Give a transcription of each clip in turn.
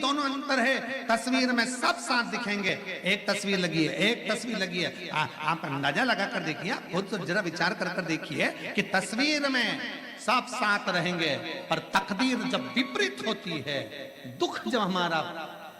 दोनों अंतर है। तस्वीर में सब साथ दिखेंगे, एक तस्वीर लगी है, एक तस्वीर लगी है। आप अंदाजा लगा कर देखिए, खुद तो जरा विचार कर कर देखिए कि तस्वीर में सब साथ रहेंगे, पर तकदीर जब विपरीत होती है, दुख जब हमारा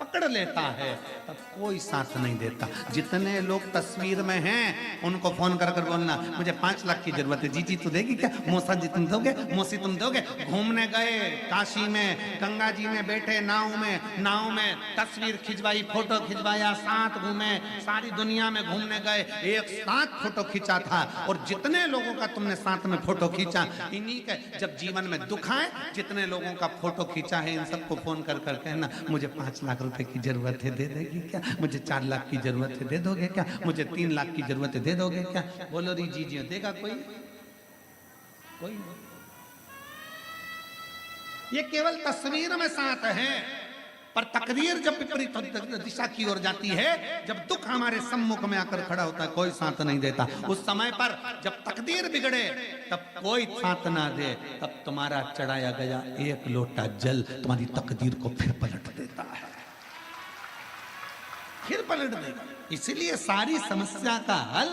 पकड़ लेता है, तब कोई साथ नहीं देता। जितने लोग तस्वीर में हैं उनको फोन कर कर बोलना मुझे 5 लाख की जरूरत है। जी तो देगी क्या? मौसा जी तुम दोगे? मौसी तुम दोगे? घूमने गए काशी में, गंगा जी में बैठे नाव में तस्वीर खिंचवाई, फोटो खिंचवाया, साथ घूमे, सारी दुनिया में घूमने गए, एक साथ फोटो खींचा था। और जितने लोगों का तुमने साथ में फोटो खींचा, इन्हीं के जब जीवन में दुख आए, जितने लोगों का फोटो खींचा है, इन सबको फोन कर कर कहना मुझे 5 लाख रुपए की जरूरत है, दे देगी क्या? मुझे 4 लाख की जरूरत है, दे दोगे क्या? मुझे 3 लाख की जरूरत है, दे दोगे क्या? बोलो री जी देगा कोई? कोई नहीं। ये केवल तस्वीर में साथ है, पर तकदीर जब विपरीत दिशा की ओर जाती है, जब दुख हमारे सम्मुख में आकर खड़ा होता है, कोई साथ नहीं देता। उस समय पर जब तकदीर बिगड़े, तब कोई साथ ना दे, तब तुम्हारा चढ़ाया गया एक लोटा जल तुम्हारी तकदीर को फिर पलट देता है, फिर पलट देगा। इसलिए सारी समस्या का हल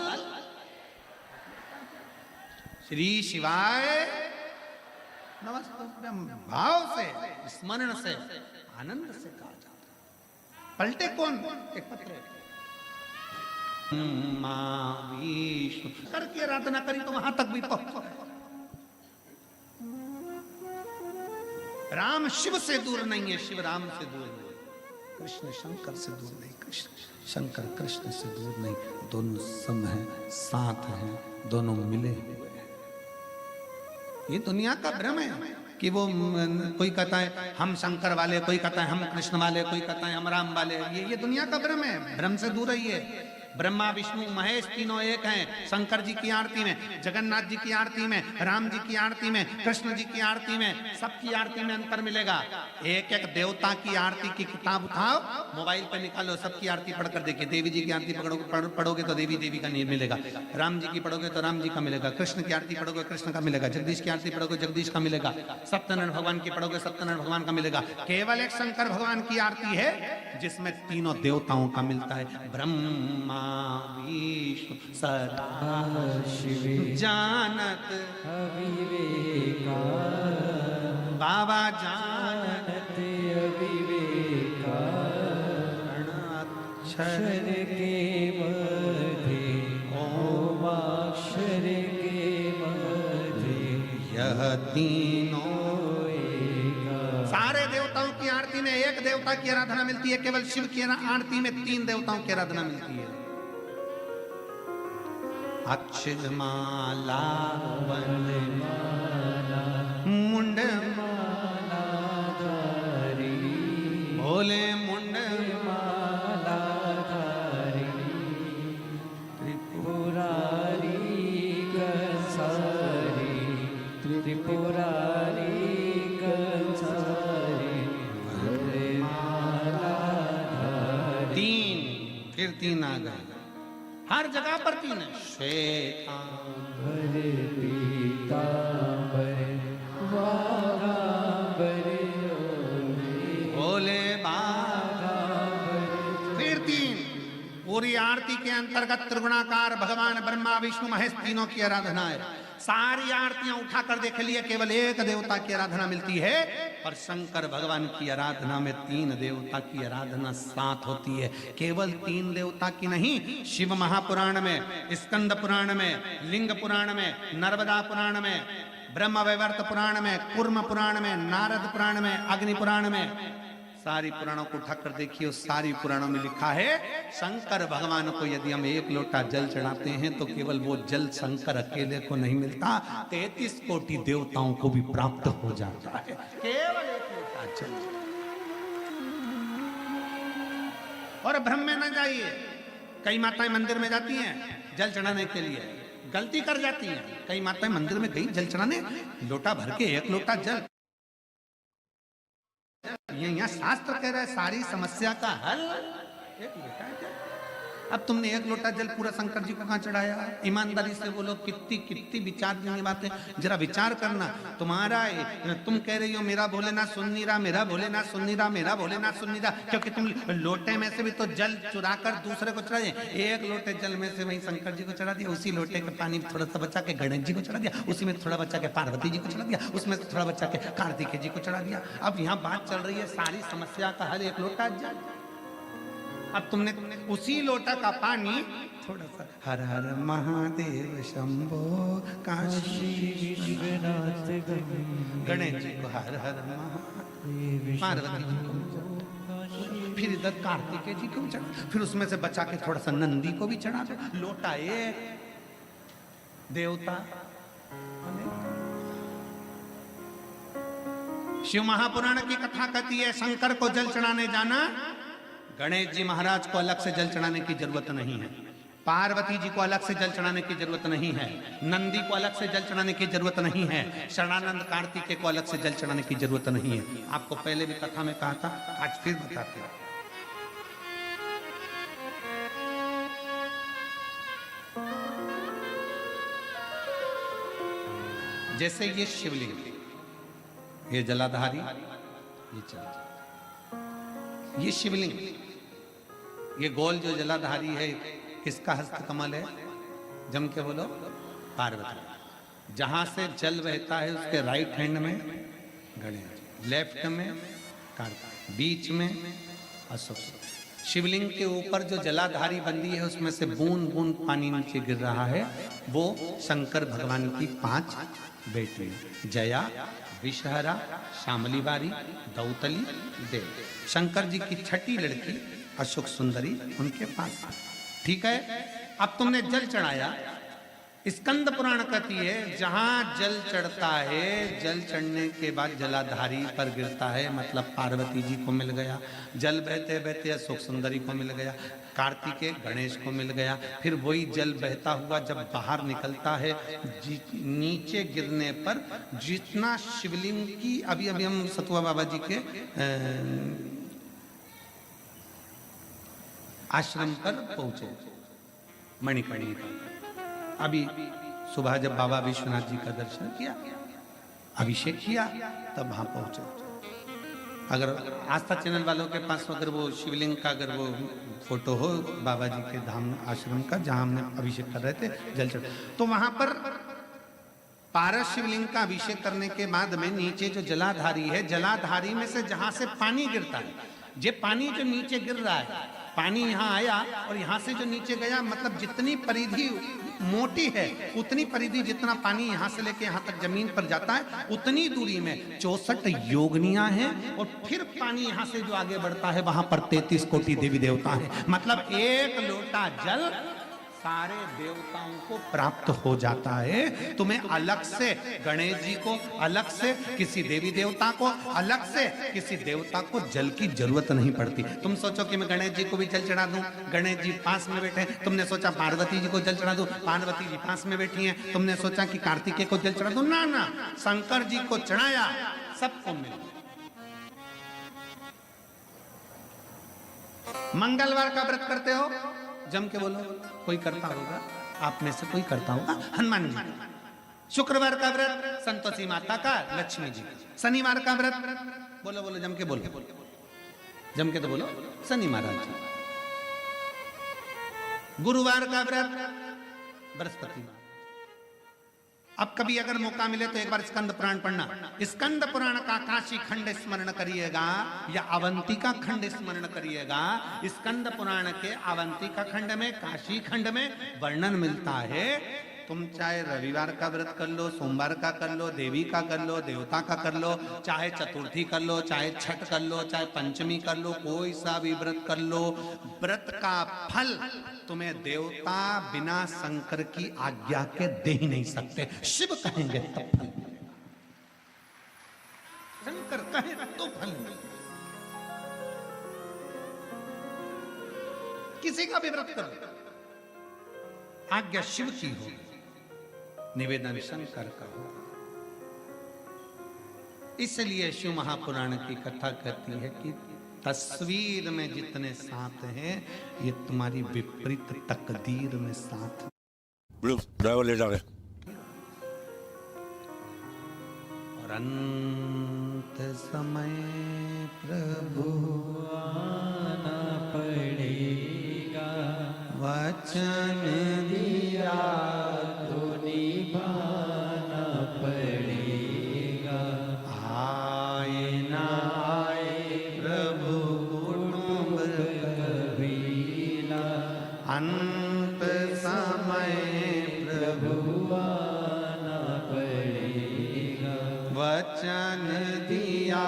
श्री शिवाय नमस्ते भाव से, स्मरण से, आनंद से कहा जाता है। पलटे कौन? एक पत्र करके आराधना करी तो वहां तक भी पहुंच। राम शिव से दूर नहीं है, शिव राम से दूर नहीं, कृष्ण शंकर से दूर नहीं, कृष्ण शंकर कृष्ण से दूर नहीं। दोनों सम हैं, साथ हैं, दोनों मिले हुए हैं। ये दुनिया का भ्रम है कि वो कोई कहता है हम शंकर वाले, कोई कहता है हम कृष्ण वाले, कोई कहता है हम राम वाले। ये दुनिया का भ्रम है, भ्रम से दूर रहिए। ब्रह्मा विष्णु महेश तीनों एक हैं। शंकर जी की आरती में, जगन्नाथ जी की आरती में, राम जी की आरती में, कृष्ण जी की आरती में, सबकी आरती में अंतर मिलेगा। एक एक देवता की आरती की किताब उठाओ, मोबाइल पे निकालो, सबकी आरती पढ़कर देखिए। देवी जी की आरती पढ़ोगे तो देवी का नहीं मिलेगा, राम जी की पढ़ोगे तो राम जी का मिलेगा, कृष्ण की आरती पढ़ोगे कृष्ण का मिलेगा, जगदीश की आरती पढ़ोगे जगदीश का मिलेगा, सत्यनारायण भगवान की पढ़ोगे सत्यनारायण भगवान का मिलेगा। केवल एक शंकर भगवान की आरती है जिसमें तीनों देवताओं का मिलता है। ब्रह्मा विष्णु सदा शिव जानत अविवेका, बाबा जानत अविवेका, अक्षर के मध्य ओमाक्षर के मध्य यह तीनों एका। सारे देवताओं की आरती में एक देवता की आराधना मिलती है, केवल शिव की आरती में 3 देवताओं की आराधना मिलती है। अक्षर माला वनमाला मुंड माला धारी, भोले मुंड माला धारी, त्रिपुरारी कंसारी, त्रिपुरारी कंसारी, भोले माला धारी। 3 फिर 3 आ गए, हर जगह पर 3 है। श्वेतांबर पीतांबर वागांबर भोले बागांबर। फिर 3 पूरी आरती के अंतर्गत त्रिगुणाकार भगवान ब्रह्मा विष्णु महेश तीनों की आराधना है। सारी आरतियां उठाकर देख लिए, केवल एक देवता की आराधना मिलती है। और शंकर भगवान की आराधना में 3 देवता की आराधना साथ होती है। केवल 3 देवता की नहीं, शिव महापुराण में, स्कंद पुराण में, लिंग पुराण में, नर्मदा पुराण में, ब्रह्म वैवर्त पुराण में, कूर्म पुराण में, नारद पुराण में, अग्नि पुराण में, सारी पुराणों को उठाकर देखिए। सारी पुराणों में लिखा है शंकर भगवान को यदि हम 1 लोटा जल चढ़ाते हैं तो केवल वो जल शंकर अकेले को नहीं मिलता, 33 कोटि देवताओं को भी प्राप्त हो जाता है, केवल 1 लोटा जल। और भ्रम में न जाइए। कई माताएं मंदिर में जाती हैं जल चढ़ाने के लिए, गलती कर जाती हैं। कई माताएं मंदिर में गई जल चढ़ाने, लोटा भर के 1 लोटा जल। यहाँ शास्त्र कह रहा है सारी समस्या का हल 1 लोटा जल। अब तुमने एक लोटा जल पूरा शंकर जी को कहाँ चढ़ाया? ईमानदारी से बोलो, कितनी कितनी विचार की बातें, जरा विचार करना। तुम कह रही हो मेरा भोलेनाथ सुन नहीं रहा, मेरा भोलेनाथ सुन नहीं रहा, मेरा भोलेनाथ सुन नहीं रहा, क्योंकि तुम लोटे में से भी तो जल चुरा कर दूसरे को चढ़ा दिया। एक लोटे जल में से वही शंकर जी को चढ़ा दिया, उसी लोटे का पानी थोड़ा सा बचा के गणेश जी को चढ़ा दिया, उसी में थोड़ा बचा के पार्वती जी को चढ़ा दिया, उसमें थोड़ा बचा के कार्तिकेय जी को चढ़ा दिया। अब यहाँ बात चल रही है सारी समस्या का हल एक लोटा जल। अब तुमने उसी लोटा का पानी थोड़ा सा हर हर महादेव शंभो काशी विश्वनाथ गणेश जी को हर हर महादेव, पार्वती जी को, फिर इधर कार्तिकेय जी को भी चढ़ा, फिर उसमें से बचा के थोड़ा सा नंदी को भी चढ़ा दो। लोटा एक, देवता। शिव महापुराण की कथा कहती है शंकर को जल चढ़ाने जाना, गणेश जी महाराज को अलग से जल चढ़ाने की जरूरत नहीं है, पार्वती जी को अलग से जल चढ़ाने की जरूरत नहीं है, नंदी को अलग से जल चढ़ाने की जरूरत नहीं है, शरणानंद कार्तिकेय को अलग से जल चढ़ाने की जरूरत नहीं है। आपको पहले भी कथा में कहा था, आज फिर बताते हैं। जैसे ये शिवलिंग, ये जलाधारी, ये चल, ये शिवलिंग, ये गोल जो जलाधारी है किसका हस्त कमल है? जम के बोलो, पार्वती। जहां से जल बहता है उसके राइट हैंड में गणेश, लेफ्ट में कार्तिक, बीच में अशोक। शिवलिंग के ऊपर जो जलाधारी बंदी है उसमें से बूंद बूंद पानी नीचे गिर रहा है, वो शंकर भगवान की 5 बेटी, जया, विषहरा, शामली बारी, दौतली, देव। शंकर जी की छठी लड़की अशोक सुंदरी उनके पास। ठीक है, अब तुमने जल चढ़ाया। स्कंद पुराण कहती है जहां जल चढ़ता है, जल चढ़ने के बाद जलाधारी पर गिरता है, मतलब पार्वती जी को मिल गया, जल बहते बहते अशोक सुंदरी को मिल गया, कार्तिकेय गणेश को मिल गया। फिर वही जल बहता हुआ जब बाहर निकलता है, नीचे गिरने पर जितना शिवलिंग की, अभी अभी हम सतुआ बाबा जी के आश्रम पर पहुंचे, मणिकर्णी पर। अभी सुबह जब बाबा विश्वनाथ जी का दर्शन किया, अभिषेक किया, तब वहां पहुंचे। अगर आस्था चैनल वालों के पास अगर वो शिवलिंग का अगर वो फोटो हो बाबा जी के धाम आश्रम का जहां हमने अभिषेक कर रहे थे, जल चढ़, तो वहां पर पारस शिवलिंग का अभिषेक करने के बाद में नीचे जो जलाधारी है, जलाधारी में से जहां से पानी गिरता है, ये पानी जो नीचे गिर रहा है, पानी यहाँ आया और यहाँ से जो नीचे गया, मतलब जितनी परिधि मोटी है उतनी परिधि, जितना पानी यहाँ से लेके यहाँ तक जमीन पर जाता है उतनी दूरी में 64 योगनियां हैं, और फिर पानी यहाँ से जो आगे बढ़ता है वहां पर 33 कोटि देवी देवता हैं। मतलब एक लोटा जल सारे देवताओं को प्राप्त हो जाता है। तुम्हें अलग से गणेश जी को, अलग से किसी देवी देवता को, अलग से किसी देवता को जल की जरूरत नहीं पड़ती। तुम सोचो कि मैं गणेश जी को भी जल चढ़ा दूं, गणेश जी पास में बैठे, तुमने सोचा पार्वती जी को जल चढ़ा दूं, पार्वती जी पास में बैठी हैं, तुमने सोचा कि कार्तिकेय को जल चढ़ा दूं, ना ना, शंकर जी को चढ़ाया, सबको मिल। मंगलवार का व्रत करते हो, जम के बोलो, कोई करता होगा, आप में से कोई करता होगा, हनुमान जी का। शुक्रवार का व्रत संतोषी माता का, लक्ष्मी जी का। शनिवार का व्रत बोलो बोलो, जम के बोलो, जम के तो बोलो, शनि महाराज जी। गुरुवार का व्रत बृहस्पति। अब कभी अगर मौका मिले तो एक बार स्कंद पुराण पढ़ना। स्कंद पुराण का काशी खंड स्मरण करिएगा या अवंतिका खंड स्मरण करिएगा। स्कंद पुराण के अवंतिका खंड में, काशी खंड में वर्णन मिलता है। तुम चाहे रविवार का व्रत कर लो, सोमवार का कर लो, देवी का कर लो, देवता का कर लो, चाहे चतुर्थी कर लो, चाहे छठ कर लो, चाहे पंचमी कर लो, कोई सा भी व्रत कर लो, व्रत का फल तुम्हें देवता बिना शंकर की आज्ञा के दे ही नहीं सकते। शिव कहेंगे तब फल, शंकर कहे तो फल। किसी का भी व्रत करो, आज्ञा शिव की हो, निवेदन शंकर का हो। इसलिए शिव महापुराण की कथा कहती है कि तस्वीर में जितने साथ हैं ये तुम्हारी विपरीत तकदीर में साथ। ड्राइवर ले जा रहे। और अंत समय प्रभु आना पड़ेगा, वचन दिया तो निभाना पड़ेगा। आए ना आए प्रभु कुटुंब कबीला, अंत समय प्रभु आना पड़ेगा, वचन दिया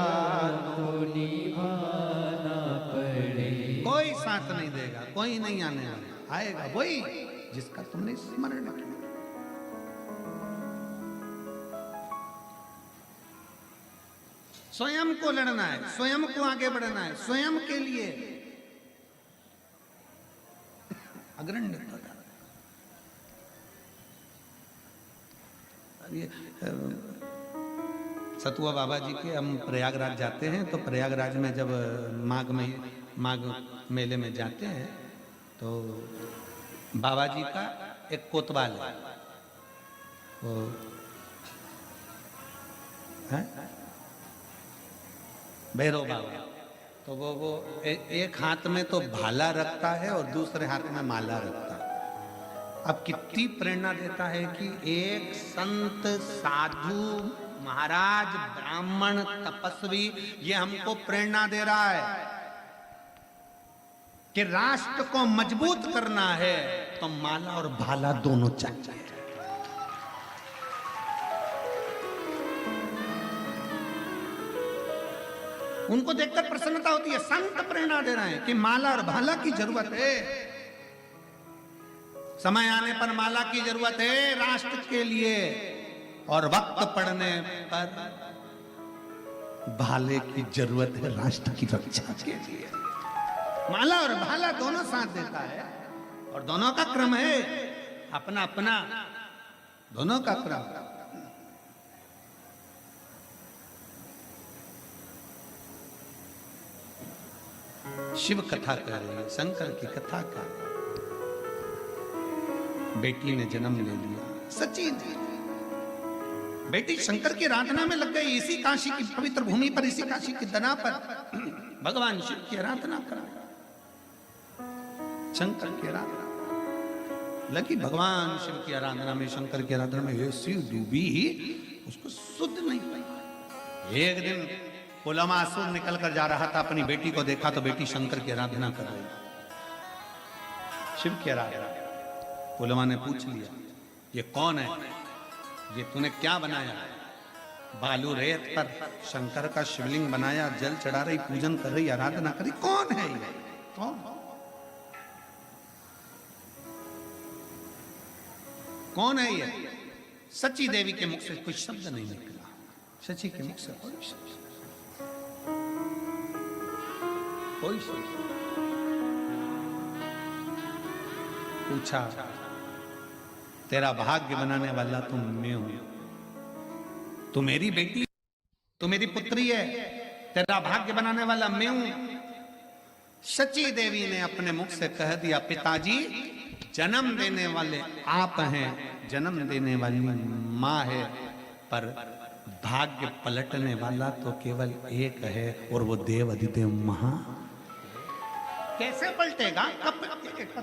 तो निभाना पड़ेगा। कोई साथ नहीं देगा, कोई नहीं आने आएगा वही जिसका तुमने स्मरण किया। स्वयं को लड़ना है, स्वयं को आगे बढ़ना है, स्वयं के लिए अग्रणी होता है। सतुआ बाबा जी के हम प्रयागराज जाते हैं, तो प्रयागराज में जब माघ मेले में जाते हैं तो बाबा जी का एक कोतवाल है, वो है भैरव बाबा। तो वो एक हाथ में तो भाला रखता है और दूसरे हाथ में माला रखता है। अब कितनी प्रेरणा देता है कि एक संत, साधु, महाराज, ब्राह्मण, तपस्वी ये हमको प्रेरणा दे रहा है कि राष्ट्र को मजबूत करना है तो माला और भाला दोनों चाहिए। उनको देखकर प्रसन्नता होती है। संत प्रेरणा दे रहे हैं कि माला और भाला की जरूरत है, समय आने पर माला की जरूरत है राष्ट्र के लिए, और वक्त पड़ने पर भाले की जरूरत है राष्ट्र की रक्षा के लिए। माला और भाला दोनों साथ देता है और दोनों का क्रम है अपना अपना, दोनों का क्रम। शिव कथा कह रही है, शंकर की कथा कर रही है। बेटी ने जन्म ले लिया, सच्ची बेटी शंकर की आराधना में लग गई। इसी काशी की पवित्र भूमि पर, इसी काशी की दना पर भगवान शिव की आराधना करा, शंकर की आराधना लगी। भगवान शिव की आराधना में, शंकर की आराधना में ऐसी डूबी उसको सुध नहीं पाई। एक दिन पुलमासुर निकल कर जा रहा था, अपनी बेटी को देखा तो बेटी शंकर की आराधना कर रही, शिव की आराधना। पुलमा ने पूछ लिया ये कौन है, ये तूने क्या बनाया? बालू रेत पर शंकर का शिवलिंग बनाया, जल चढ़ा रही, पूजन कर रही, आराधना कर रही, कौन है ये? कौन कौन है ये? सची देवी के मुख से कोई शब्द नहीं निकला, सची के मुख से कोई शब्द, कोई शब्द। पूछा तेरा भाग्य बनाने वाला तो मैं हूं, तू मेरी बेटी, तू मेरी पुत्री है, तेरा भाग्य बनाने वाला मैं हूं। सची देवी ने अपने मुख से कह दिया पिताजी जन्म देने वाले आप हैं, जन्म देने वाली माँ है, पर भाग्य पलटने वाला तो केवल एक है और वो देव अधिदेव महा। कैसे पलटेगा? कब पलटेगा?